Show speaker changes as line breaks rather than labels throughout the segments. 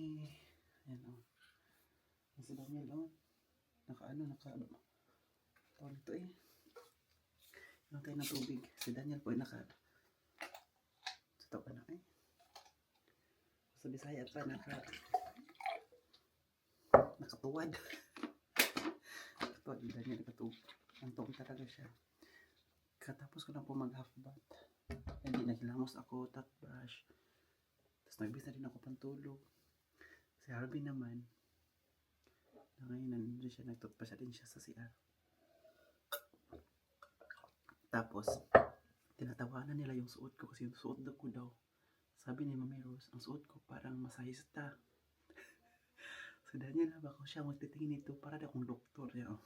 Ayan o. Ang si Daniel o. Tawag ito eh. Inom tayo ng tubig. Si Daniel po ay sa pa na eh. Sa Bisaya pa nakatuwad. Nakatuwad ni Daniel, antong talaga siya. Katapos ko na po mag half bath. Hindi, naghilamos ako, toothbrush. Tapos nagbis na din ako pantulog. Si Harvey naman, ngayon nandun siya, nagtoothbrush din siya sa CR. Tapos, tinatawanan nila yung suot ko kasi yung suot ko daw. Sabi ni Mami Rose, ang suot ko parang masahista. So Daniel, baka siya magtitingin nito para na akong doktor. Yan.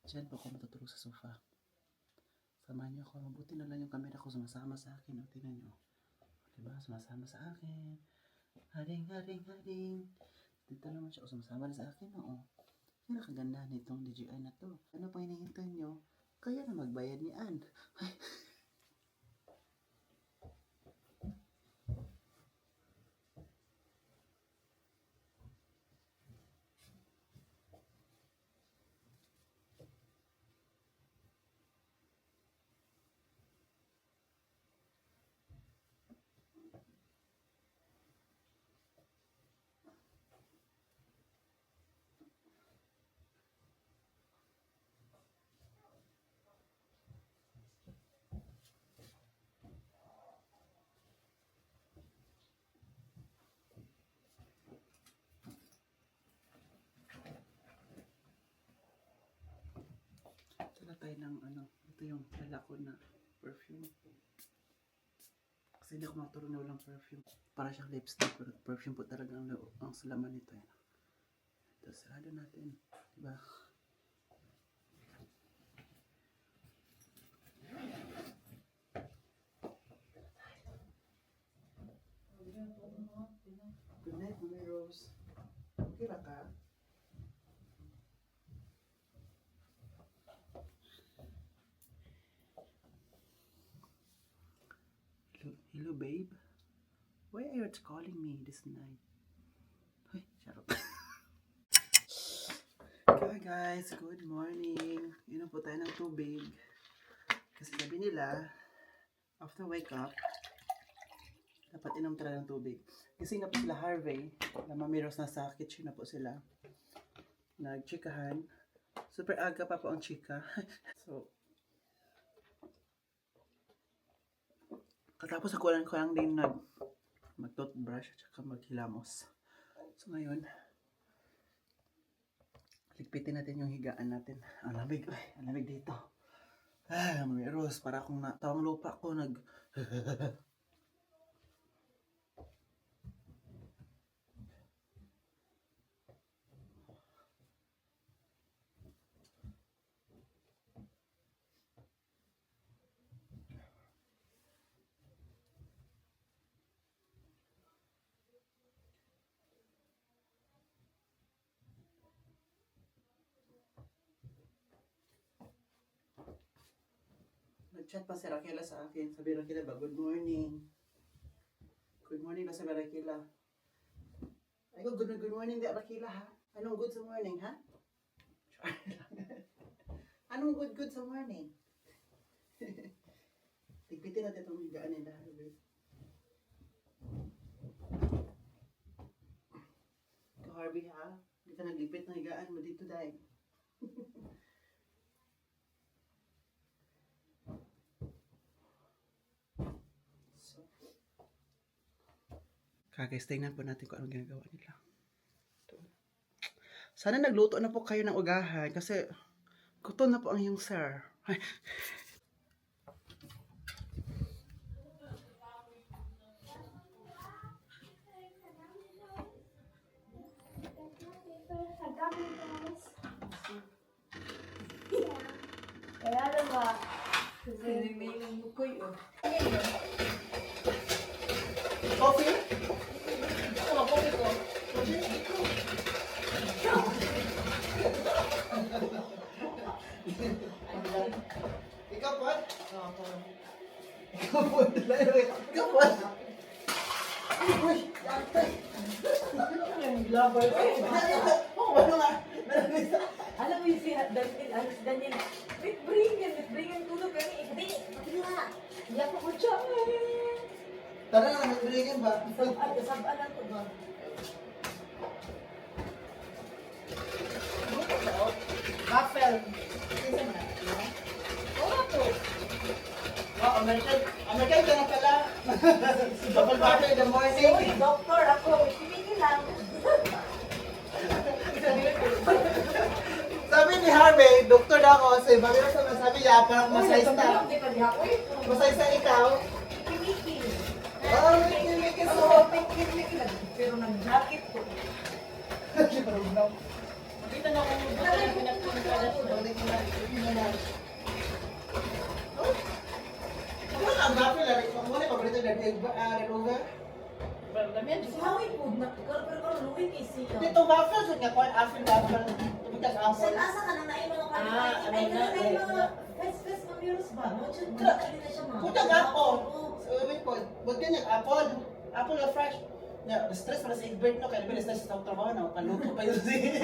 Diyan po ako matutulog sa sofa. Samahan niyo ako. Mabuti na lang yung camera ko sumasama sa akin. O, tingnan niyo. Diba? Sumasama sa akin. Haring. Dito naman siya. O, sumasama na sa akin. O. Yung nakaganda nitong DJI na to. Ano pa hinihintay niyo? Kaya na magbayad ni Ann. Sala tayo ng ito yung dala ko na perfume. Kasi hindi ako matulog na walang perfume. Para siyang lipstick, pero perfume po talaga ang salaman nito. Yan. Ito, sarado natin. Diba? Good night, Mami Rose. Okay ba ka? Hello, babe. Why are you calling me this night? Ay, charot. Okay guys, good morning. Inom po tayo ng tubig. Kasi sabi nila, after wake up, dapat inom talaga ng tubig. Kasi na po sila Harvey, na Mami Rose na sa kitchen na po sila. Nagchikahan. Super aga pa po ang chika. So, katapos ako lang din mag-toothbrush at saka maghilamos. So ngayon, ligpitin natin yung higaan natin. Ang lamig dito. Mami Rose, para akong natawang lupa ko nag-chat pa si Raquela sa akin. Sabi Raquela ba, good morning. Good morning ba sabi Raquela? Ay ko, good morning di Raquela ha? Anong good sa morning ha? Anong good sa morning? Tigpitin natin itong higaan nila. Ito Harvey ha? Hindi ka naglipit ng higaan mo dito dahil. Guys, tingnan po natin kung anong ginagawa nila. Sana nagluto na po kayo ng ugahan kasi gutom na po ang iyong sir.
Kaya alam ba, kasi may bukoy oh.
Coffee?
Coffee ko.
Ikaw po?
Oo.
Ikaw po Uy, yantay.
Yung lover ko.
Oh, ano nga?
Alam mo yung si Daniel, bring him tulog kami. Hindi, nga. Hindi ako ko siya.
Tara na, nag-breakin ba?
Sabanan ko ba? Buffel. Oo po.
Oh, American ka na pala. Double butter in the morning.
Uy, doktor ako. Sige lang.
Sabi ni Harvey, doktor na ako. Sabi niya, parang masaysa.
Hindi ka diha. Uy,
Masaysa ikaw.
Miki.
Oh, Miki.
Oo, Miki. Pero nag-jacket ko. Makita na kung ano yung pinagpunta na siya.
Ano ang gapi lang? Muna paborito na Red Over?
Si Howie po, pero luwi kay siya.
Dito waffle, so nga kung after waffle, tumigas
Sa
apple.
asa ka na naay mga
Ah,
kanina.
ano
Ay,
na,
kanina yung mga fest mamirus ba? Mo siya, na siya mga.
Kuya nga po. Wait po, ba't ganyan? Apple. Apple na fresh. Yeah, stress para sa Egbert no, kaya na stress sa trabaho na, paluto pa yun si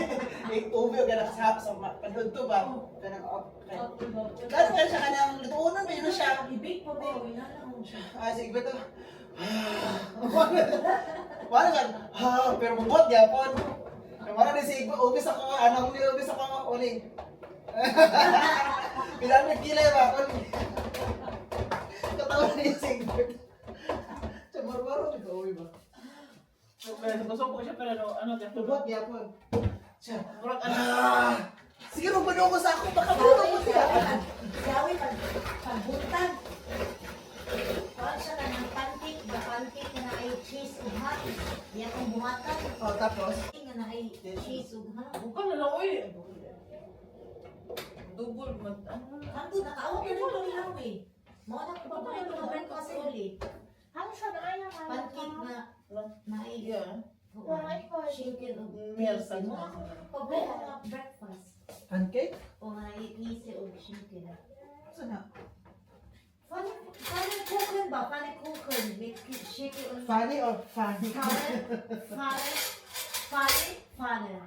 Ubi o gana kasama sa panhod to ba? Ganang Gano'n kaya siya kanyang lutuunan, may yun siya.
Ibig pa ba? Inala mo siya.
Si Egbert to. Wala ka, pero bubot yapon. Wala din si Egbert, ubis ako, anong ni ubis ako, uling. Bilang nagkilay ba? Katawa ni si Egbert. Siya barbaro, nag-uwi ba?
Gusto ko siya pero ano dito.
Bubot yapon. Siya, siguro buno ko sa ako, baka buno ko siya.
Si Howie, pagbuntag. Kawal siya ka ng pancake, na ay cheese ug hot. Di akong buhatan.
Oh, tapos?
Nga na ay cheese ug hot.
Bukan na lang oy. Double mag ano.
Kanto, nakaawag na nito ni Howie. Mao na ko paborito ng friend ko kasi uli. Pancake na ay
Yeah.
chicken ug
Meal
cheese.
sa
Mo paborito nga breakfast.
Pancake?
O nga ay cheese ug chicken.
Saan na?
Funny cooking ba? Funny cooking. Make chicken ug
Funny or funny?
Funny.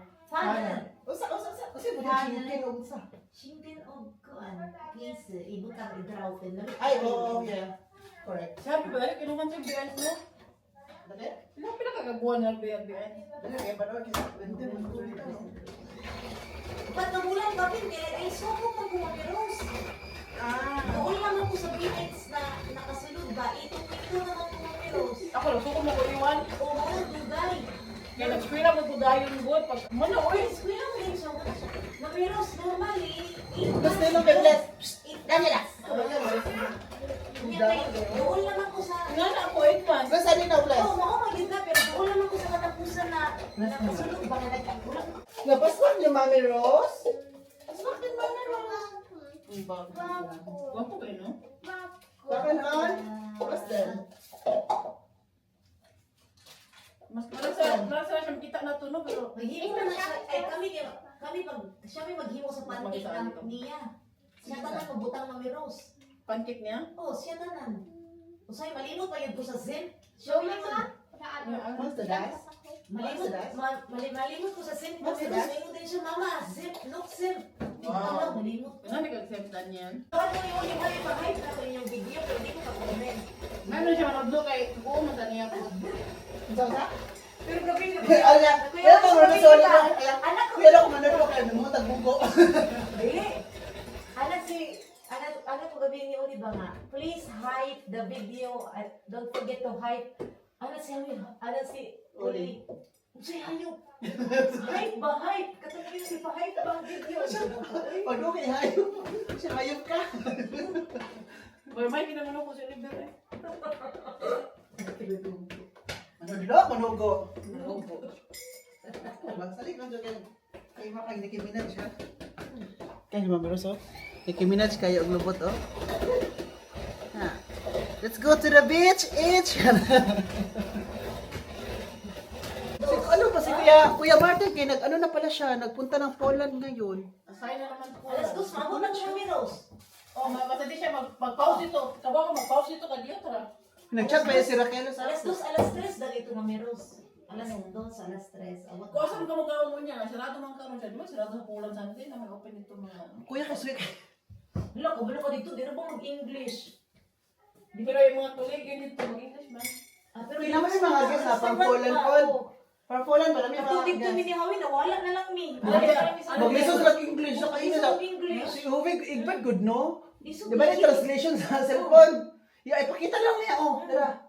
Usa mo chicken o usa?
Chicken og kuan. Cheese. Ibutang idrautin.
Ay, oo, yeah. Correct.
Sabi ba rin kinuha sa BN mo?
Dali?
Ilang pila kagabuhan ng BN?
Dali, kaya ba naman kasi bente mo ito dito.
Ba't namulan ka pin? Kaya ay soko pag kumapiros. Doon naman ko sa BX na nakasulod ba? Ito naman kumapiros.
Ako lang suko mo ko iwan.
Oo, dugay.
Kaya nag-square mo ko dayon good pag mana oy.
Uy, kuya mo din siya. Mapiros, normally.
Tapos na yung bebles.
Daniela. Doon naman ko sa...
Nga na ako itman.
Tapos ano na ulit?
Oo, magiging na, pero doon naman ko sa katapusan na nakasulod ba na nagkagulang.
Napaswan niyo, Mami Rose? Bakit Mami Rose?
Wapo kayo no?
Bakit on? What's that?
Mas marasa siyang kita na to no pero
Maghimo na siya. Ay, kami pag siya may maghimo sa pancake na niya. Siya tanan pabutang Mami Rose.
pancake niya.
Oh, siya tanan. Usay malimot pa yun ko sa zip. Show me ka.
What's the dice?
Malimot ko sa zip.
What's
Mami
that?
Rose, malimot din siya, mama. Zip, look zip. Ano, malimot.
Ano ka acceptan yan?
Tawag mo yung ulit kami pag-hype na ko yung video, pero hindi ko pa-comment.
Meron siya manodlo kay buo man taniya ko.
Saan?
Pero gabi na
Ayan, kaya ko muna sa ulit.
Anak ko.
Kaya ko muna ito kaya namutag bugo.
Dili. Anak ko gabi ni Oli ba nga, please hype the video. Don't forget to hype. Ano si Oli? Say hayop. Hype ba? Hype. Katulad yung ipa-hype ba ang video?
Pag okay, hayop. Siya hayop ka.
May kinaman ako sa liber eh.
Ano dito? Manugo.
Opo.
Magsalik lang dyan. Kaya makag Nicki Minaj siya. Kaya Mami Rose, oh. Nicki Minaj kayo ang lubot, oh. Ha. Let's go to the beach, each! Ano pa si Kuya Martin, kaya ano na pala siya, nagpunta ng Poland ngayon.
Asay na naman po.
Alas dos, mabunan siya, Miros.
Oh, masadi siya mag-pause ito. Tawa ko mag-pause ito ka diyo tara.
Nag-chat pa yun si Raquel sa
Alas 2, alas 3 dali ito nga meros. Alas 2, alas 3. Awat.
Kung asan ka magkaon mo niya, sarado man karon siya, di ba? Sarado sa pulang sa atin, na may open ito mga ano.
Kuya, kasi
Wala ko dito, di na ba mag-English?
Pero yung mga tuligin dito, mag-English man.
Pero
Hindi naman yung mga guest na pang-Poland po. Parpolan ba namin
Katulad
mga
kami ni Hawi, nawala na lang mi.
Mag-listen sa English sa kayo na.
English.
Si Uvig, igbad good, no? Di
Di
ba yung translation sa cellphone? Yeah, ipakita lang niya, oh. Tara.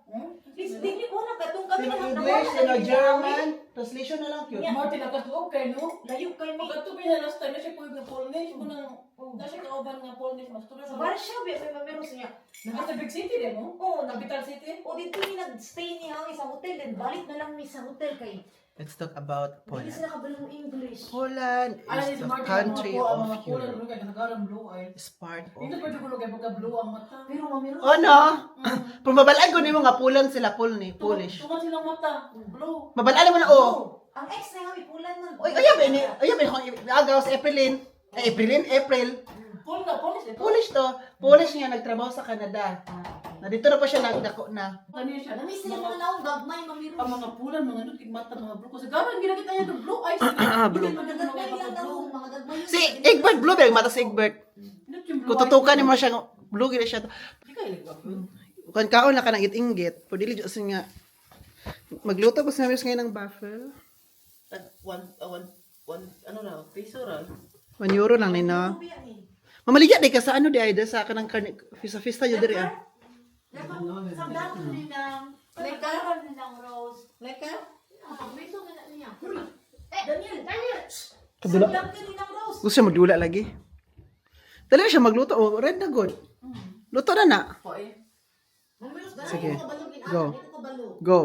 Please, di ko na katong kami
Sino
na
English, sino German. Translation na lang, cute.
Martin, nakatuog kayo, no?
Layo kay mi.
Pagkatubi na last time, na siya po yung Polnish, mo nang, na siya kauban nga Polnish, mas tuloy
Sa
sa
Warsaw, may mameros niya.
Nasa big city din, no?
Oo,
Capital city.
O dito ni nag-stay ni Hawi sa hotel, then balik na lang mi sa hotel kay.
Let's talk about
Hindi sila kabalong English.
Poland
Alam
is
ni
the
Martin,
country
ang
of
mga Poland,
Europe.
ano kaya, kasagaran blue eye.
Is part of...
Dito pwede ko lugay pagka blue ang mata.
Pero mameros.
Oh, no? Kung mabalaan ko nimo nga Poland sila, Polish.
Tungan silang mata, blue.
Mabalaan mo na, oh.
Ang ex na Hawi, pulan man.
Oy, ayaw ba ni agaw sa April. April.
Pol na, Polish ito.
Polish to. Polish nga nagtrabaho sa Canada. Na dito na pa siya nagdako na.
Kanya siya.
Nami sila mga naong gagmay, mameros.
Ang mga pulan, mga nutig mata, mga blue. Kasi gano'n, ginagit tayo ng blue eyes.
Blue.
Mga gagmay lang naong, mga gagmay.
Si Egbert Blue, mata si Egbert. Kung tutukan mo siya, blue gina siya.
Hindi ka ilig ba?
Kung kaon na ka nang inggit, pwede dili kasi nga magluto ko sa namin ngayon ng baffle.
Ano na, piso ra.
€1 lang nina. Mamaligya di ka sa ano di ay sa kanang sa fiesta yo diri ah.
Sa dato ni ng lekaran ni ng Rose.
Leka?
Mito na niya. Daniel.
Kadula.
Sa dato ni ng Rose.
Gusto siya magdula lagi. Dali na siya magluto. Oh, red na good. Luto na na.
Po eh.
Mamiros,
Sige.
dito kabalo kin
Go.
dito kabalo.
Go.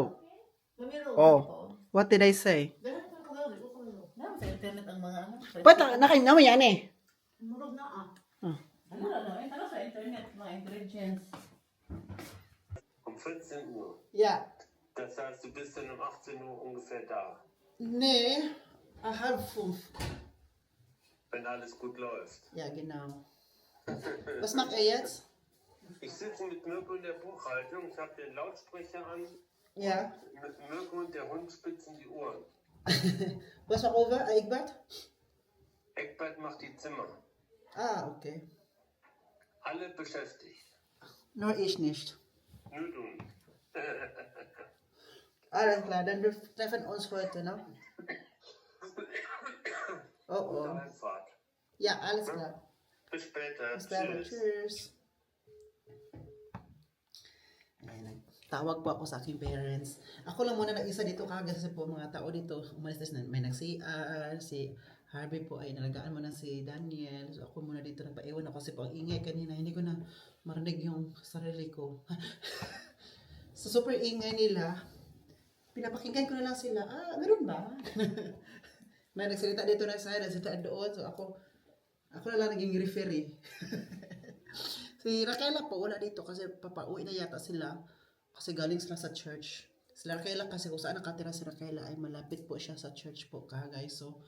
Mamiros.
Oh. What did I say?
Dito kabalo, dito kabalo.
Naman sa internet ang mga ano.
Pata nakain naman yan eh.
Murog na ah.
Ano na, ano sa internet, mga ingredients.
Um 14 Uhr.
Yeah.
Das heißt, du bist dann um 18 Uhr ungefähr da,
Nee. 4:30.
wenn alles gut läuft.
Ja, genau. Was macht er jetzt?
Ich sitze mit Mirko in der Buchhaltung, ich habe den Lautsprecher an.
Ja.
Mit Mirko und der Hund spitzen die Ohren.
Was macht over? Egbert?
Eckbert macht die Zimmer.
Ah, okay.
Alle beschäftigt.
Nur ich nicht.
Nur du nicht.
Alles klar, dann wir treffen uns heute, ne? Oh,
Gute
oh.
Heimfahrt.
Ja, alles klar.
Bis später.
Bis dann.
Tschüss.
Cheers. Ayan, tawag po ako sa aking parents. Ako lang muna nag-isa dito kasi po mga tao dito. Umalis na may nag-CR, si Harvey po ay nalagaan mo na si Daniel. So ako muna dito nagpaiwan ako kasi po ang ingay kanina. Hindi ko na marinig yung sarili ko. So super ingay nila. Pinapakinggan ko na lang sila. Ah, meron ba? May nagsalita dito na sa nagsalita doon. So ako na lang naging referee. Si Raquela po wala dito kasi papauwi na yata sila kasi galing sila sa church. Si Raquela kasi kung saan nakatira si Raquela ay malapit po siya sa church po guys. So,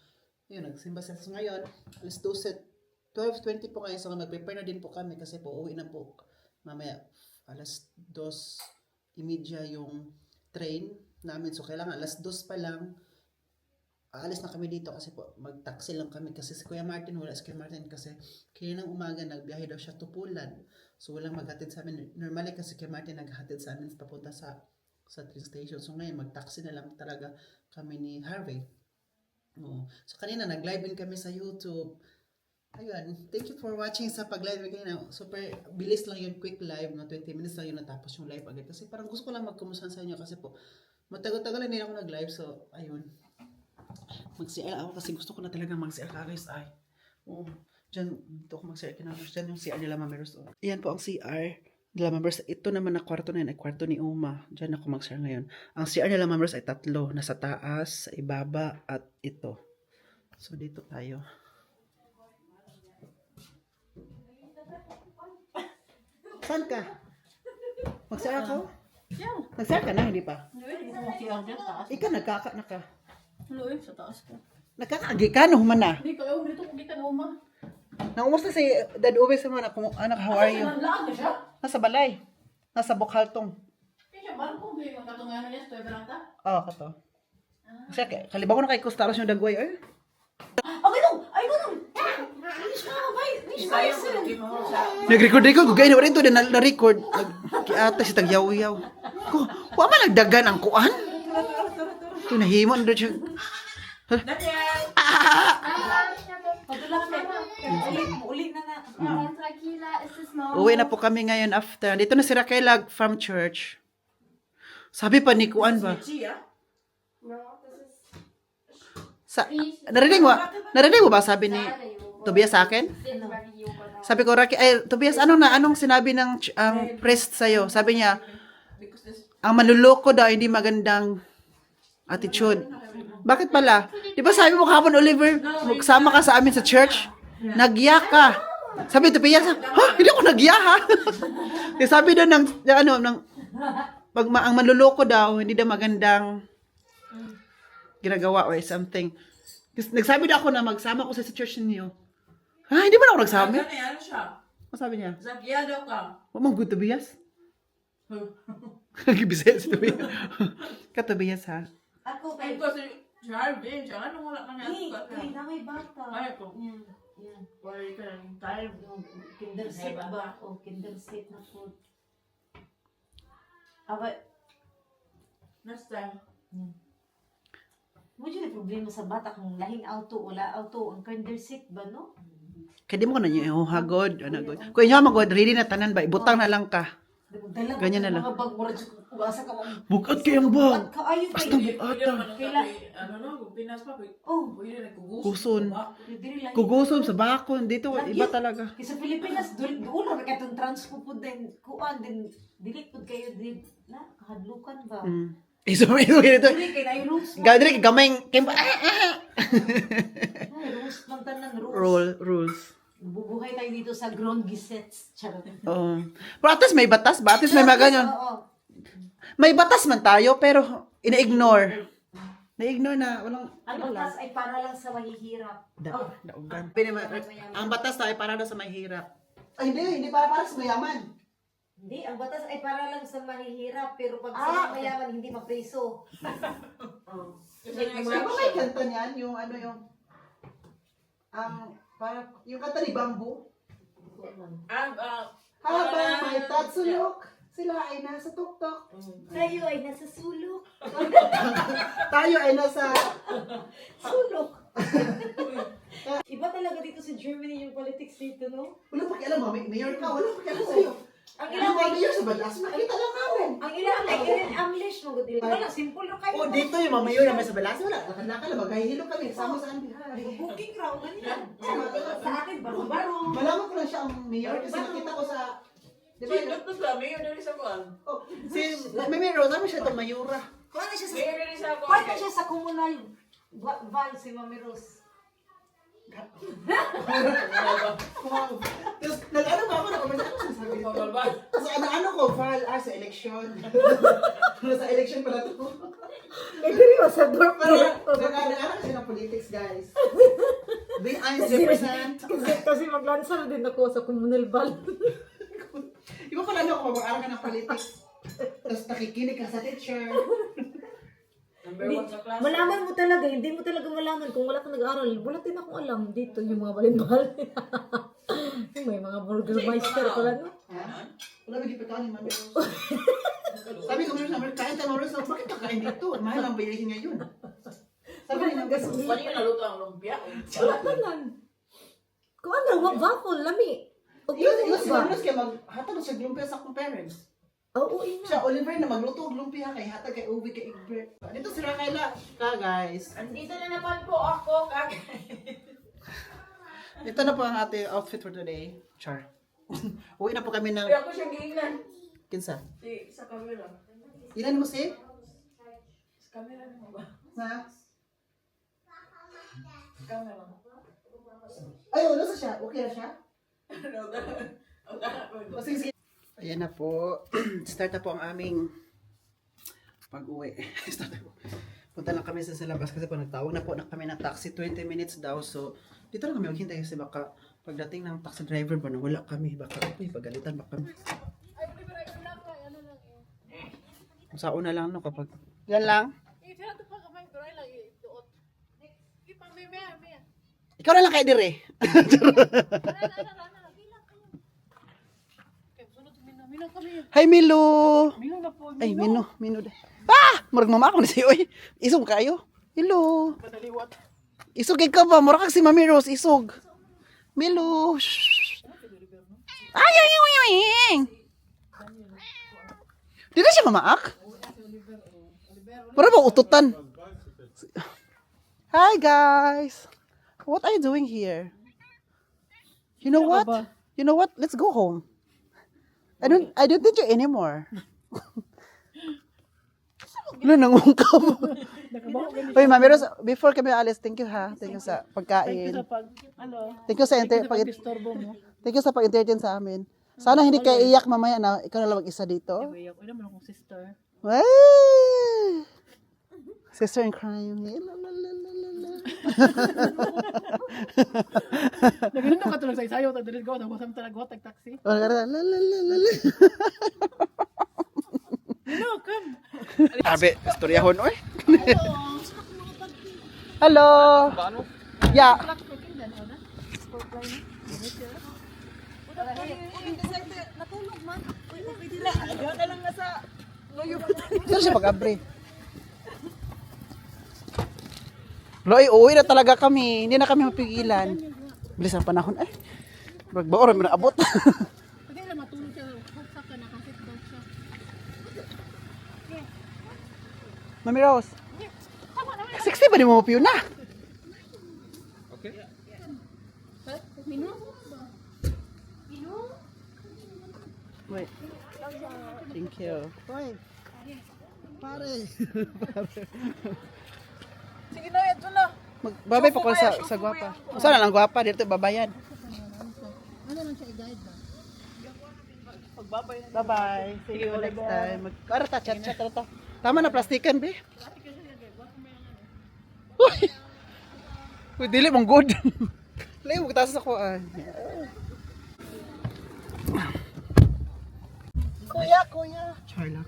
yun, nagsimba sila. So ngayon, alas 12:20 po ngayon. So mag-prepare na din po kami kasi po uwi na po. Mamaya, alas 2:30 yung train namin. So kailangan alas 2 pa lang aalis na kami dito kasi po mag-taxi lang kami kasi si Kuya Martin wala si Kuya Martin kasi kaninang umaga nagbiyahe daw siya to Poland. So walang maghatid sa amin. Normally kasi Kuya Martin naghatid sa amin papunta sa train station. So ngayon mag-taxi na lang talaga kami ni Harvey. Oo. So kanina nag-live din kami sa YouTube. Ayun, thank you for watching sa pag-live kanina. Super bilis lang yung quick live, no? 20 minutes lang yun natapos yung live agad. Kasi parang gusto ko lang magkumusta sa inyo kasi po matagal-tagal na din ako nag-live. So ayun. Mag-CR ako kasi gusto ko na talaga mag-CR guys. Ay, oo. Diyan, dito ako mag-CR. Diyan yung CR nila Mameros. Ayan po ang CR nila Mameros. Ito naman na kwarto na yun ay kwarto ni Uma. Diyan ako mag-CR ngayon. Ang CR nila Mameros ay 3. Nasa taas, sa ibaba, at ito. So, dito tayo. Saan ka? Mag-CR ako?
Yeah.
Nag-CR ka na, hindi pa?
Hindi ko makiyang dyan, taas.
Ikaw, nagkaka na ka.
Hello eh, sa taas ko.
Nagkakaagi ka, no, human na.
Hindi ko, dito ko kita na uma.
Naumusta si Dad Uwe sa mga anak, how are you?
Laan na siya?
Nasa balay. Nasa Bukhaltong.
Kaya baru ko may magkatungahan niya sa berata.
Oo, kato. Kasi kalibaw ko na kay Costaros yung dagway. Ay,
Okay dong! Ay mo dong! Wish ka, wish ka,
Ayaw
sir.
ko di mo sa
nag-record-record ko. Gaya na rin ito. Na-record. Ata si tagyaw-yaw. Wa man nagdagan ang kuan. Ito nahimo. Ano siya?
Daniel.
Padula ka. Ulit na na.
Tranquila, es ist morgen.
Uwi na po kami ngayon after. Dito na si Raquel from church. Sabi pa ni kuan ba?
Chia.
No, das ist
Sa, narinig mo ba sabi ni Tobias sa akin? Sabi ko, Raquel, ay, Tobias, anong sinabi ng ang priest sa'yo? Sabi niya,
Because this
ang manluloko daw, hindi magandang attitude. Bakit pala? Di ba sabi mo kahapon, Oliver, magsama ka sa amin sa church? Nagya ka. Sabi ni Tobias, ha? Hindi ako nagya, ha? Kasi sabi daw ang manluloko daw, hindi daw magandang ginagawa or something. Kasi nagsabi na ako na magsama ko sa church ninyo. Ha? Hindi ba na ako nagsabi?
ano siya?
Ano sabi niya?
Zagya daw ka.
What mang good Tobias? Kibisaya si Tobias. Ka Tobias, ha?
Ako
Ay
kay...
ko si Jarvin, siya ano wala ka
Hey,
niya.
hey, na may bata.
Ay ko.
Yan, yan.
Worry ka lang tayo.
Kinder set ba? O, kinder set na food. Aba,
Next time.
mo dyan problema sa bata kung lahing auto, wala auto, ang kinder set ba, no?
Kaya di mo ko na niyo, hagod. Kung inyo magod, ready na tanan ba? Ibutang na lang ka.
Dala
Ganyan na lang.
Mga bag mo rin, ubasa ka mga...
Bukat kayang bag.
Kaayo
Basta
kayo.
bukata.
Ano no, Pinas pa.
Oh,
Pwede na kuguso.
Kuson.
dili lang.
Kugusom sa bakon. Dito, iba talaga.
Kasi sa Pilipinas, doon lang katong transpo po din, kuan din, dili po kayo din, na, kahadlukan ba?
Iso ito.
Dili kayo na yung rules mo.
Gadri, gamay,
Rules man tanan,
rules.
Bubuhay tayo dito sa ground gesets. Charot.
Oo. Pero at least may batas ba? At least may mga ganyan.
Oo.
May batas man tayo, pero ina-ignore. Na-ignore na, walang...
Ang batas ay para lang sa mahihirap.
Daugan. Ang batas tayo para daw sa may hirap. Ay, hindi para sa mayaman.
Hindi, ang batas ay para lang sa mahihirap, pero pag sa mayaman, hindi mapreso.
Kasi
Di ba may kanta niyan? Yung ano yung... Parang, yung kanta ni Bamboo. Habang may tatsulok, sila ay nasa tuktok.
Tayo ay nasa sulok.
Tayo ay nasa...
Sulok. Iba talaga dito sa Germany yung politics dito, no?
Wala pa kialam, mayor ka, wala pa kialam sa'yo.
Ang
Ilang
ilang ay...
mayor sa balas, makita lang namin.
Ang ilang ay in English, mga dili. Wala, simple lang kayo.
O, dito yung mga mayor naman sa balas, wala. Nakadaka lang, maghahilo kami, sama sa andihan.
Booking raw, ganyan. Sa atin, baro-baro.
Malaman ko lang siya ang mayor kasi nakita ko sa... Di ba?
Ito sa mayor dali sa kuan.
Oh, si may mayor, sabi siya itong mayura.
Kuha na siya sa...
Mayor dali sa
Kuha
kuan.
na siya sa komunal. Val, si Mami Rose.
Tapos, nag-ano ba ako na kumasa ako sabi ko. Tapos ano ko, Val, sa eleksyon. Sa eleksyon pala to.
Dili mo sa door.
Pero, nag-ano kasi ng politics, guys. Being honest, represent.
Kasi maglansar din ako sa komunal Val.
Iba pala na ako, mag-aaral ka ng politics. Tapos nakikinig ka sa teacher.
Number 1 sa class.
Malaman mo talaga, hindi mo talaga malaman kung wala kang nag-aaral. Wala din akong alam dito yung mga balinbal. May mga burgermeister pala, no?
Ha? Wala ba gipitaw ni Mami Rose? Sabi ko naman, kain tayo Rose, bakit kakain dito? Mahal ang bilihin ngayon. Sabi niya,
Pwede ka naluto ang lumpia.
Wala ka nan. Kung ano, waffle, lami.
yun si Mami Rose kaya maghatag siya lumpia sa akong parents.
Oo, ina.
Siya, Oliver, na magluto og lumpia kay hatag kay Ubi kay Egbert. Dito sila Kayla ka, guys.
Andito na naman po ako, kag.
Ito na po ang ating outfit for today. Char. Uwi na po kami ng...
Kaya ako siya giingnan.
Kinsa?
Sa camera.
Ilan mo si?
Sa camera mo ba?
Na?
Sa camera mo.
Ay, wala sa siya. Okay na siya? O, sige, sige. Ayan na po. Start na po ang aming pag-uwi. Start na po. Punta lang kami sa labas kasi po nagtawag na po na kami ng taxi. 20 minutes daw. So, dito lang kami maghintay kasi baka pagdating ng taxi driver ba na wala kami. Baka pagalitan baka kami. Sa una lang, no, kapag... Yan lang.
Sarado pa kamay, pero ay lang ituot. Ipa, may.
Ikaw na lang kayo dire.
Minong kami.
Hi, Milo.
Minong na po.
Ay, Mino. Murag mama ako na siyo, eh. Isog kayo. Hello.
Madaliwat.
Isog ka ba? Mura kag si Mami Rose, isog. Milo. Shhh. Ay. Di na siya mamaak? Para ba ututan? Hi, guys. What are you doing here? You know what? You know what? Let's go home. I don't need you anymore. Ano nangungkam? Uy, Mami Rose, before kami alis, thank you ha. Thank you sa pagkain. Thank you sa Thank you sa pag-entertain sa amin. Sana hindi kayo iyak mamaya na ikaw na lang mag-isa dito.
Iyak ko naman akong sister.
Wow! Sister in crime. La, la, la, la, la, la.
Nagano ka tulog sa isayo, tadilid ko, nagusam talaga tag-taxi.
La, la, la, la, la, la.
No, come.
Abe, istoryahon, oy. Hello. Yeah. Sino siya pag-abre? Loy, uwi na talaga kami. Hindi na kami mapigilan. Bilis ang panahon. Ay, magbaoran mo na abot.
Hindi na matulog siya. Hagsak ka, nakasit daw siya.
Mami Rose. 60 ba di mo mapiyo na? Wait. Thank you. Wait. Pare.
Sige na, ito na.
Magbabay pa ko sa gwapa. Saan lang gwapa? Dito babayan.
Ano lang siya i-guide ba?
Bye-bye. See you next time. Arata, chat. Arata. Tama na, plastikan, be. Uy! Uy, dili mong good. Layo, magtaas ako. Kuya. Charla.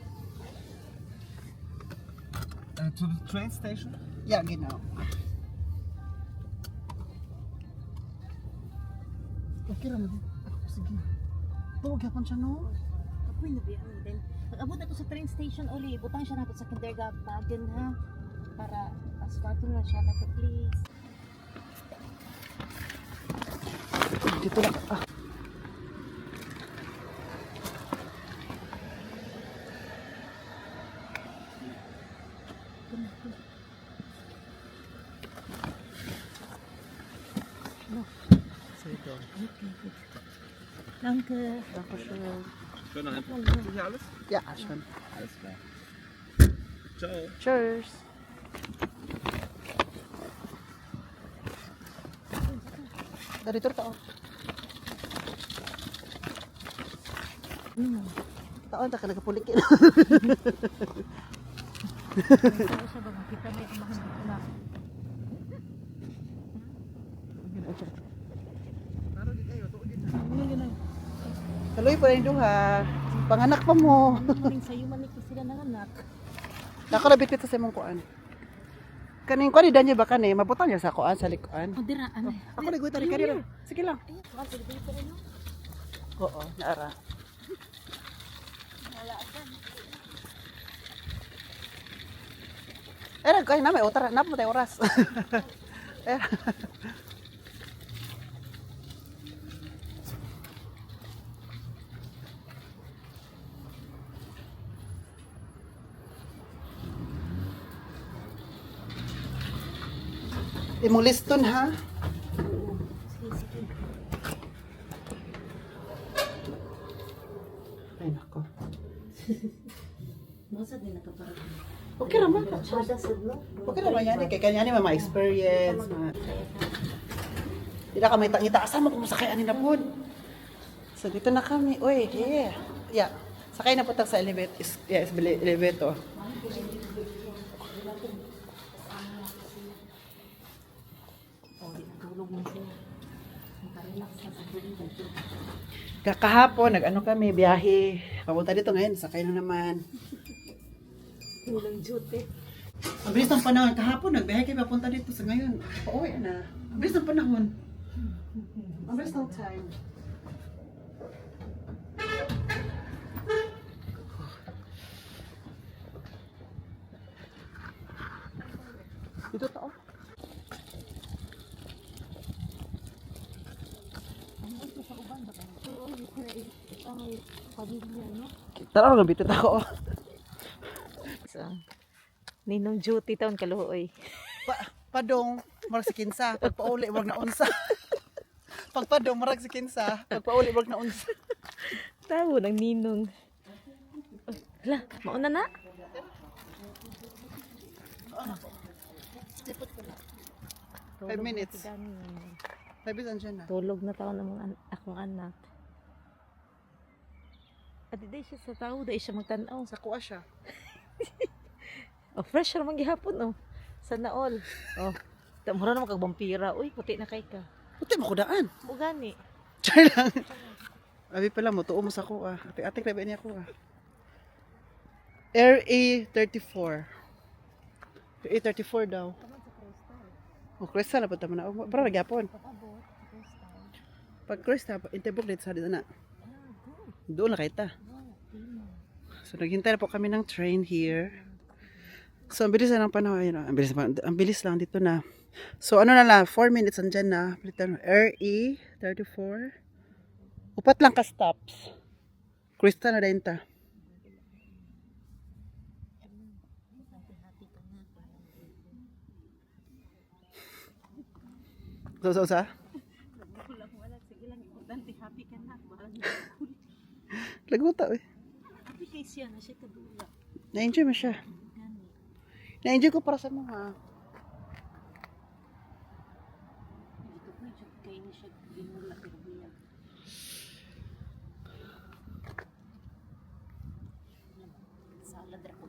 To the train station?
Yeah, genau. Okay raman. Sige. Tawag yapon siya, no?
Ako'y nabiyan din. Pag-abot na to sa train station, uli, butang siya nato sa kindergarten, ha? Para asfalto na siya nato, please.
Dito lang.
Danke.
Dankeschön.
Schön, dann hier alles?
Ja, schon.
Alles klar. Ciao.
Cheers. Dari tur tao. Taon ta ka nagapulikin.
Sa ba kita may amahan na.
Kaloy pa rin duha. Panganak pa mo.
Maring sayo man ni sila nanganak.
Ako na bitbit sa imong kuan. Kaning kuan idan niya ba kani? Mabutan niya sa kuan sa likuan.
O dira ano?
Ako na gutan kani lang. Sige lang.
Wala sa dito rin no.
Oo, naara. Kaya na may otra, napa mo tayo oras. Imong liston ha. Ay nako.
Masa din nakaparang.
Okay ra man.
Chada sad no.
Okay ra man yan kay kanya ni mga experience. Di na kami tangita asa mo kung sakay ani na pod. So dito na kami. Uy, yeah. Yeah. Sakay na po sa elevator. Yes, elevator. Kakahapon, nag-ano kami, biyahe. Papunta dito ngayon, sakay na naman.
Nilang duty.
Ang bilis ng panahon. Kahapon, nagbiyahe kayo papunta dito. Sa ngayon, pauwi na. Ang bilis ng panahon. Ang bilis ng time. Dito to. Tara, nabitit ako.
So, ninong duty taon kaluoy.
Padong, marag si kinsa. Pagpauli, wag na unsa. Pagpadong, marag si kinsa. Pagpauli, wag na unsa.
Tawo ng ninong. Hala, mauna na?
Five minutes. 5 minutes andyan na.
Tulog na taon ng akong anak. At di siya sa tao, di siya magtanaw.
Sa kuha siya.
Oh, fresh naman gihapon, oh. Sana all. Oh, mura naman kag vampira. Uy, puti na kay ka.
Puti mo ko daan.
O gani.
Char lang. Abi pala mo, tuo mo sa kuha. Ate krebe niya kuha. RA34. RA34 daw. Oh, Crystal na po tama na. Para nagyapon. Pag Crystal, interbook dito sa dito na. Doon na kita. So, naghintay na po kami ng train here. So, ang bilis na ng panahon. Ayun, ang bilis lang dito na. So, ano na lang, 4 minutes andyan na. Palitan, RE34. Upat lang ka stops. Crystal na din ta. Sa? Laguta eh.
Happy kay siya na siya kadula.
Na-enjoy mo siya. Na-enjoy ko para sa mga.
Dito ko yung kay ni siya ginula pero biya. Salad ra ko.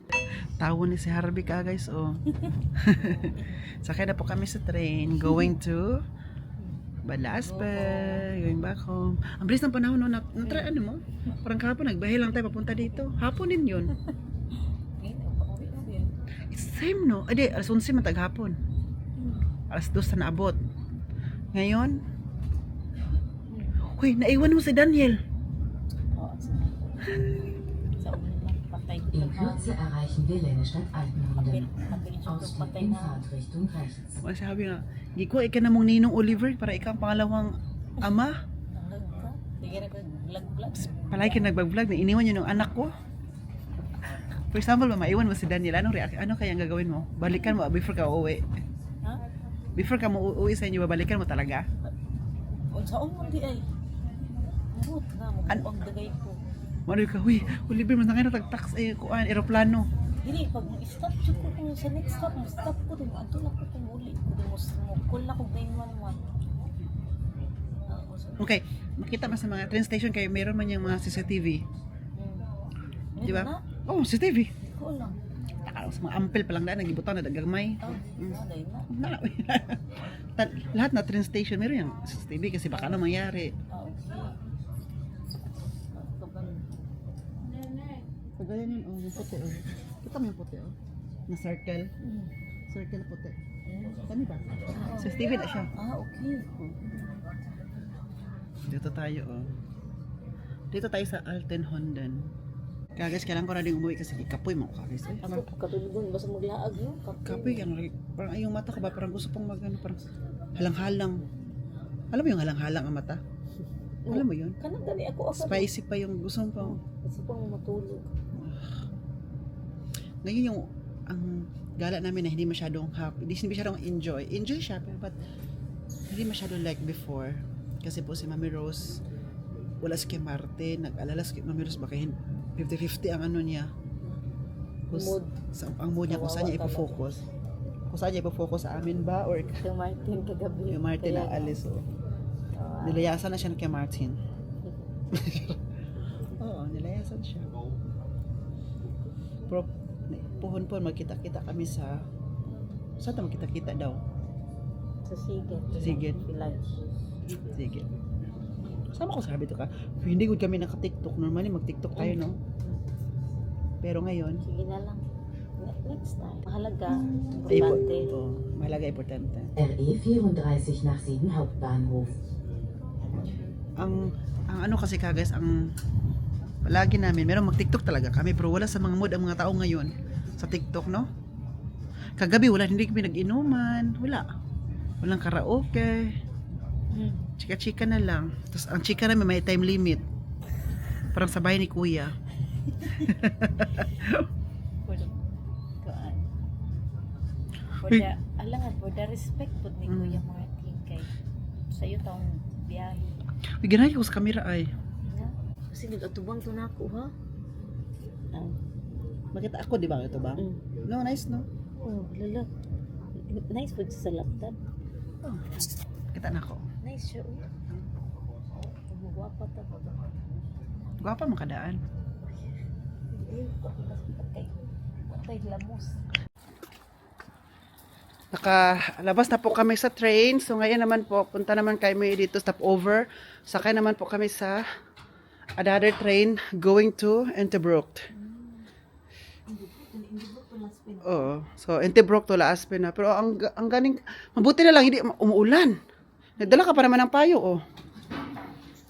Tawo ni si Harvey ka guys oh. Sakay na po kami sa train going to Balaspe, going back home. Ang bilis ng panahon no, na-try ano mo? Parang kahapon nagbahay lang tayo papunta dito. Hapon din yun. It's same no? Adi, alas 11 man taghapon. Alas 2 na naabot. Ngayon, huy, naiwan mo si Daniel.
In Kürze erreichen wir Lennestadt Altenhunden. Ausstieg in Fahrtrichtung rechts.
Sabi nga, Giko, ikaw na mong ninong Oliver para ikaw ang pangalawang ama. Palagi ka nag-vlog na iniwan yun ng anak ko. For example, maiwan mo si Daniel, ano kaya ang gagawin mo? Balikan mo before ka uuwi. Before ka mo uuwi sa inyo, babalikan mo talaga?
Saan mo di ay? Murot na mo ang dagay ko.
Mano ka, huy, Oliver, mas na kayo natag-tax aeroplano.
Dili, pag stop ko kung sa next stop, stop ko din. Anto na ko kung uli ko din mo. Call na ko 911.
Okay, makita mo sa mga train station kayo, meron man yung mga CCTV. Di ba? Oh, CCTV.
Call lang.
Takalaw sa mga ampel pa lang daan, nagibutan na dagagmay.
Naday na.
Lahat na train station, meron yung CCTV kasi baka ano mangyari. Pag ganyan yun, oh, yung puti, oh. Kita mo yung puti, oh. Na circle. Circle na puti. Kami ba? CCTV na siya.
Okay.
Dito tayo, oh. Dito tayo sa Altenhonden. Kaya guys, kailangan ko na din umuwi kasi ikapoy mo ko guys.
Ako katulad dun, basta maglaag yun.
Kapoy, parang ay yung mata ko ba? Parang gusto pong ano, parang halang-halang. Alam mo yung halang-halang ang mata? Alam mo yun?
Kanang gani ako.
Spicy pa yung gusto pang.
Gusto pang matulog.
Ngayon yung ang gala namin na hindi masyadong happy, hindi masyadong enjoy. Enjoy siya, but hindi masyadong like before. Kasi po si Mami Rose, wala si Kim Marte, nag-alala si Mami Rose baka 50-50 ang ano niya.
Mood.
Ang mood niya kung saan niya ipo-focus. Kung saan niya ipo-focus sa amin ba or
Yung Martin kagabi.
yung Martin na alis. Oh. Nilayasan na siya ng kay Martin. Oo, nilayasan siya. Pero puhon-puhon magkita-kita kami sa saan tayo magkita-kita daw?
Sa Sigit.
Sigit.
Village.
Sige. Sama ko sabi to ka. Hindi good kami naka-TikTok. Normally mag-TikTok tayo, no? Pero ngayon,
Sige na lang. Next time. Mahalaga.
Ipo-
Importante.
Oo, mahalaga, importante.
RE 34 nach Süden Hauptbahnhof.
Ang ano kasi ka guys, ang palagi namin, meron mag-TikTok talaga kami, pero wala sa mga mood ang mga tao ngayon sa TikTok, no? Kagabi wala, hindi kami nag-inuman, walang karaoke, chika-chika na lang. Tapos ang chika namin may time limit, parang sa bahay ni kuya.
For the, alangan, for the respect po ni Kuya Martin kay sa'yo taong biyahe.
Uy, ganahin ko sa kamera ay.
Nga. Kasi nag-atubang to na ako, ha?
Makita ako, di ba ito ba? No, nice, no?
Oh, lala. Nice po sa laptop.
Kita na ako.
Nice siya, oh. Magwapa ta ba?
Gwapa makadaan.
Hindi, patay lamos.
Nakalabas na po kami sa train. So ngayon naman po, punta naman kami dito stopover. Sakay naman po kami sa another train going to Interbrook. Oo. So Interbrook to La Aspina. Pero ang ganing, mabuti na lang hindi umuulan. Nagdala ka pa naman ng payo, oh.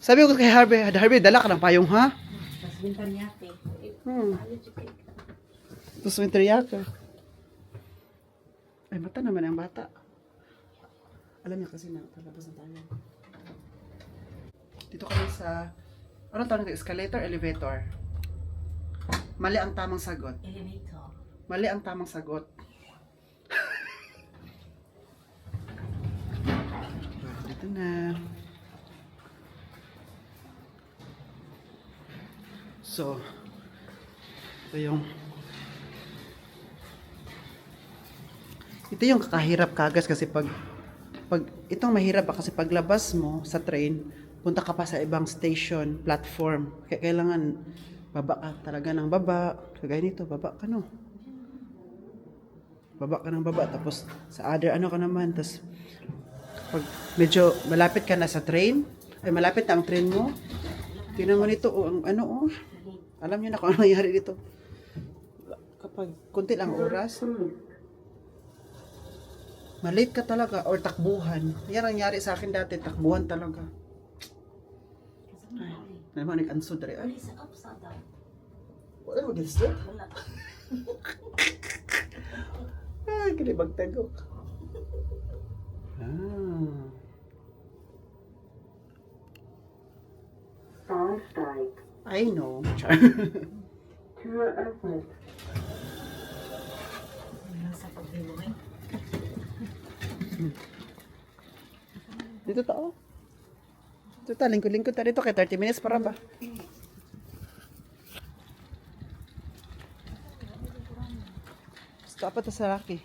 Sabi ko kay Harvey, dala ka ng payong, ha?
Tapos bintan yate.
Tapos winter yaka. Ay, mata naman ang bata. Alam niya kasi na, talabas na tayo. Dito kami sa, anong tawag nito? Escalator, elevator. Mali ang tamang sagot.
Elevator.
Mali ang tamang sagot. Dito na. So, ito yung kakahirap kagas kasi pag itong mahirap pa kasi paglabas mo sa train, punta ka pa sa ibang station, platform. Kaya kailangan baba ka talaga ng baba. Kagaya nito, baba ka no. Baba ka ng baba. Tapos sa other ano ka naman. Tapos pag medyo malapit ka na sa train, ay malapit na ang train mo, tingnan mo nito, ang ano, oh. Alam niyo na kung ano nangyari dito. Kapag kunti lang oras, malate ka talaga or takbuhan. Yan ang nangyari sa akin dati, takbuhan talaga. Ay, naman nag-ansod rin. Ay,
Sa upside down.
wala mo gusto?
Wala.
Ay, kinibag tagok. Ah. I know.
Sa pagbibuhay.
Dito to. Dito ta, lingkod-lingkod ta dito kay 30 minutes para ba? Stop at sa Rocky.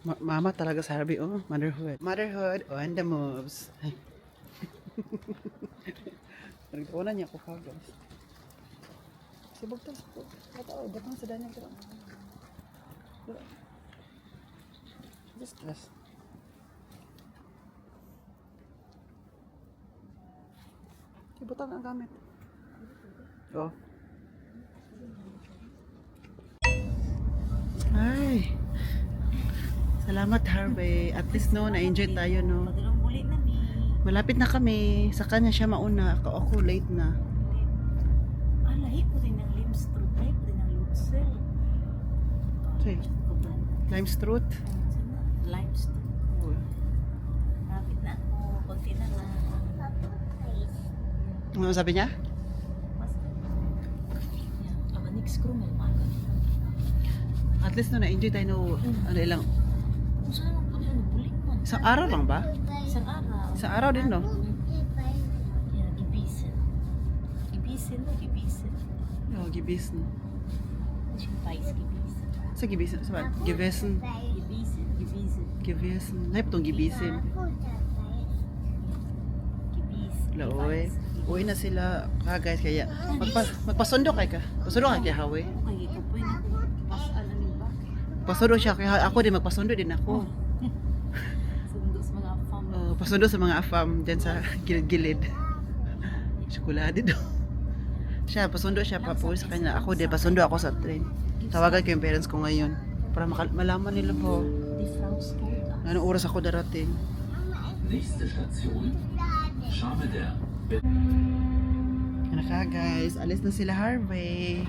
Mama talaga sa Harvey, oh, motherhood. Motherhood on the moves. Nagtawanan niya ako guys. Sibog to. Katao, datang sa danya ko. Just stress. Ibutang ang gamit. Oh. Ay. Salamat Harvey. At least no, na-enjoy tayo no.
Padulong muli na ni.
Malapit na kami. Sa kanya siya mauna. Ako late na.
Lahi po din ng Limstrut. Lahi po din ng Lutzel.
Okay. Limestruth.
Limestone. Lapit na ako. Kunti na lang.
Ano sabi niya?
Ang next crew may umaga.
At least no, na-enjoy tayo no. Ano ilang.
Kung saan ang pagyan, bulik mo.
Isang araw lang ba?
Isang araw.
Isang araw din no?
Yan, gibisin. Gibisin mo, gibisin.
Oh, gibis no.
Pais, gibisin.
Sa gibisin. Sa gibisin.
Gibisin, gibisin.
Gibisin. Naip tong gibisin.
Gibisin.
Laoy. Uwi na sila. Guys, kaya magpasundo kay ka. Pasundo kay Hawi.
Ay, ito po yun. Pasaan na ba?
Pasundo siya kaya ako din magpasundo din ako.
Sundo sa mga fam.
Pasundo sa mga afam dyan sa gilid-gilid. Tsokolate daw. Siya, pasundo siya, papuwi sa kanya. Ako din, pasundo ako sa train. Tawagan ko yung parents ko ngayon. Para malaman nila po. Anong oras ako darating.
Nächste Station, Schameder.
Ano ka guys, alis na sila Harvey.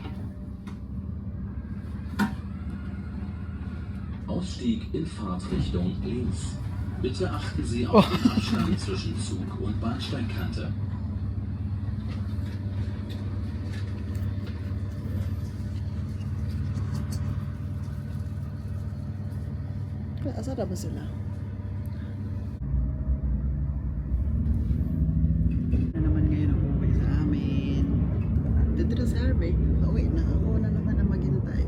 Ausstieg in Fahrtrichtung links. Bitte achten Sie auf den Abstand zwischen Zug und Bahnsteigkante.
Asa na ba sila? Na naman ngayon ang uwi sa amin. Dito na si Harvey. Pauwi na ako na naman ang maghintay.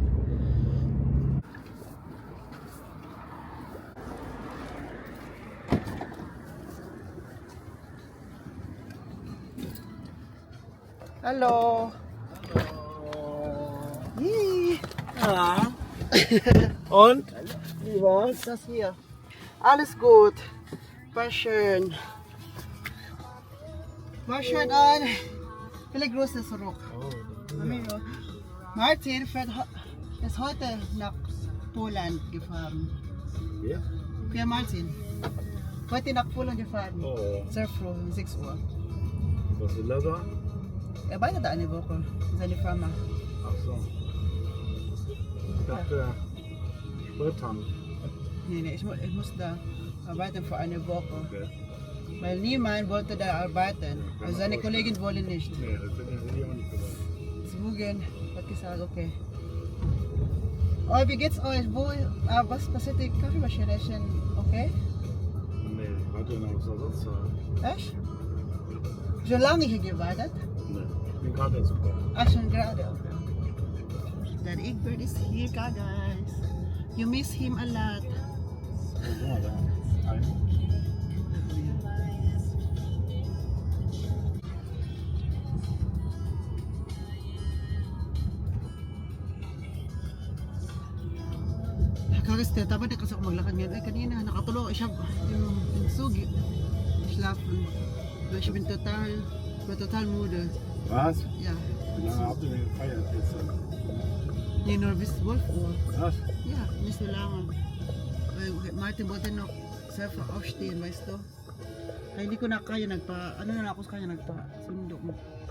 Hallo. Yay.
Und? Wie war's?
Was ist das hier? Alles gut. War schön. War schön an. Viele Grüße zurück. Amigo. Martin ist heute nach Polen gefahren.
Ja?
Ja, Martin. Heute nach Polen gefahren.
Oh,
Sehr früh, um 6 Uhr.
was will er da?
Er arbeitet da eine Woche. Seine Firma.
Ach so. Ich dachte, Sprittank.
Nee, ich muss da arbeiten für eine Woche.
Okay.
Weil niemand wollte da arbeiten. Also seine Kollegen wollen nicht.
Nee, das hätte ich auch nicht gewollt.
Deswegen hat gesagt, okay. Oh, wie geht's euch? Was passiert die Kaffeemaschine? Ist schon okay?
Nee, ich warte noch aufs Ersatzteil.
Echt? Schon lange hier gewartet?
Nee, ich bin gerade dazu gekommen.
Ah, schon gerade. Der Egbert ist hier, guys. You miss him a lot.
Oh, guck mal da. Ein.
Karis, tama na kasi ako maglakad ngayon. Ay, kanina, nakatulo. Siya, yung sugi. Schlafen. Ich bin total müde.
Was?
Ja.
Wie lange habt ihr denn gefeiert gestern?
Nee, nur bis 12 Uhr.
Was?
Ja, nicht so lange. Weil Martin wollte noch sehr früh aufstehen, weißt du? Ay, hindi ko na kaya, ano na ako sa kanya, nagpa-sundo.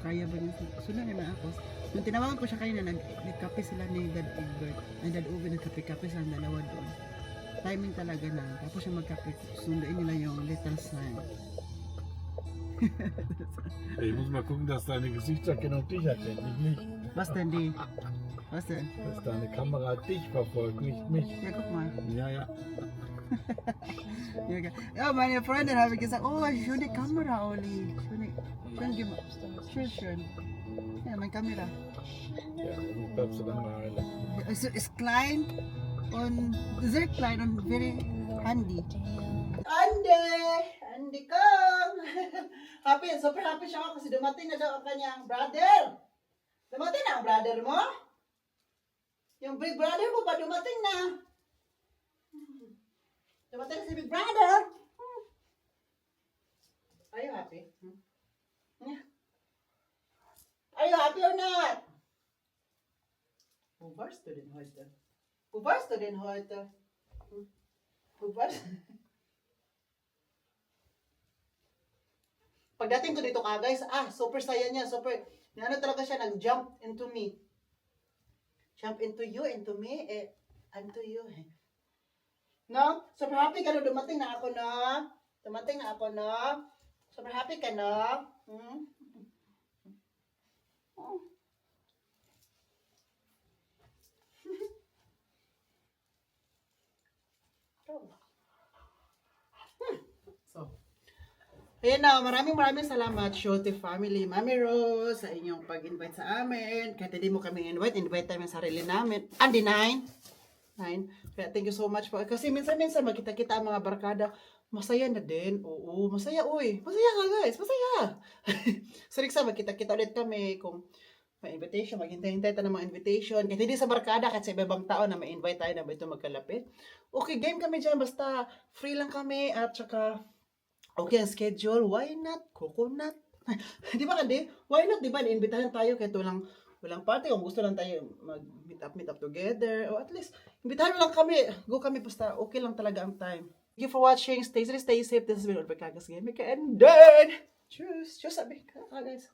Kaya ba niya? Sundo naman ako. Nung tinawagan ko siya kanina, nagkape sila ni Dad Egbert. Ay, Dad Uwe, nagkape-kape sila dalawa doon. Timing talaga na. Tapos siya magkape, sunduin nila yung little sign.
Ich muss mal gucken, dass deine Gesichtserkennung dich erkennt, nicht mich.
Was denn die? Was denn?
Dass deine Kamera dich verfolgt, nicht mich.
Ja, guck mal.
Ja, ja.
Ja, meine Freundin habe gesagt, oh, schöne Kamera, Oli. Schön. Ja, meine Kamera.
Ja, du bleibst du dann mal heile.
Es ist klein und sehr klein und very handy. Andy, come! Happy, super happy siya kasi dumating na daw ang kanyang brother. Dumating na ang brother mo? Yung big brother mo ba dumating na? Dumating na si big brother. Are you happy? Are you happy or not? Wo warst du denn heute? Wo warst du? Pagdating ko dito guys, super saya niya, super, ano talaga siya, nag-jump into me. Jump into you, into me, into you. No? Super happy ka na, dumating na ako, no? Super happy ka, no? Ayan na, maraming salamat, Shote family, Mami Rose, sa inyong pag-invite sa amin. Kahit hindi mo kami invite tayo sa sarili namin. Andy, 9. Kaya thank you so much po. Kasi minsan magkita-kita ang mga barkada. Masaya na din. Oo, masaya, uy. Masaya ka, guys. Masaya. So, next time, magkita-kita ulit kami kung may invitation. Maghintay-hintay tayo ng mga invitation. Kahit hindi sa barkada, kahit sa ibang tao na may invite tayo na ba ito magkalapit. Okay, game kami dyan. Basta free lang kami at saka okay ang schedule. Why not? Coconut. Di ba, Andi? Why not, di ba? Iimbitahan tayo kahit walang party. Kung gusto lang tayo meet up together. O at least, imbitahan mo lang kami. Go kami basta okay lang talaga ang time. Thank you for watching. Stay safe. This has been Oliver Kagas Game. And then, cheers. Cheers, sabi ka, guys.